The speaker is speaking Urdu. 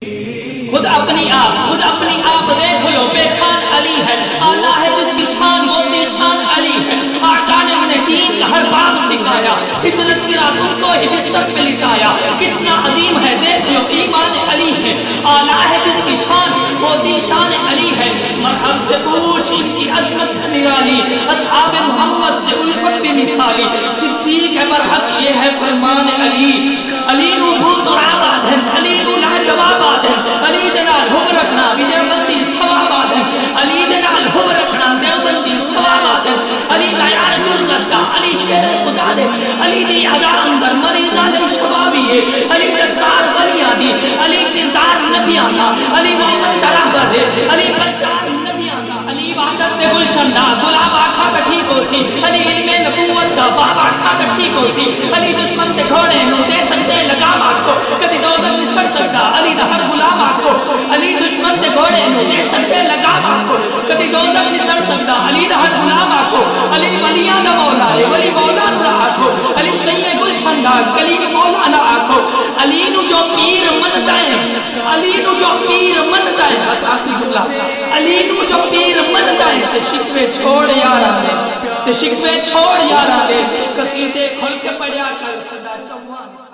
خود اپنی آپ دیکھ لو، پہچان علی ہے، آلہ ہے جس کی شان وہ شان علی ہے۔ آقا نے انہیں دین کا ہر باب سکھایا، ہجرت کی رات ان کو ہی بستر پہ لٹایا۔ کتنا عظیم ہے دیکھ لو، ایمان علی ہے، آلہ ہے جس کی شان وہ شان علی ہے۔ مرحب سے پوچھ ان کی عظمت نرالی، اصحاب محمد سے الفت بھی مثالی، صدیق ہے برحق یہ ہے فرمان علی۔ علی نو بھوت اور آباد ہے، علی نو لاجواب آدھن، علی دلال حب رکھنا بھی دیوبندی ثواب آدھن، علی دلال حب رکھنا دیوبندی ثواب آدھن، علی بیان جرگت دا، علی شیر خدا دے، علی دی ادا اندر مریض علی شبابی، علی دستار غلیاں دی، علی کردار نبیاں دا، علی محمد درہبر ہے، علی پرچار نبیاں دا، علی وحدت دے گلشن دا، گلاب آکھا کٹھی کو سی، علی علم نبوت دا، باب آکھا کٹھی کو سی، علی دشمن دے گھوڑے نو دے سکتے لگام آکھو، کدی دوزن نسر سکتا، علی دا ہر غلام آکھو، علی دشمن دے گھوڑے نو دے سکتے لگام آکھو، کدی دوزن نسر سکتا، علی دا ہر غلام آکھو، علی ولیاں دا مولا ہے، ولی مولا نو آکھو، علی سید گلشن دا، کلیم مولا نہ آکھو، علی نو جو پیر منتا ہے، علی نو جو پیر منتا ہے، بس آخری جملہ، علی نو جو پیر منتا ہے، تے شکوے چھوڑ یارا لے، تے شکوے چھوڑ یارا لے، قصیدے کھل کے پڑھیا کر صدا چوان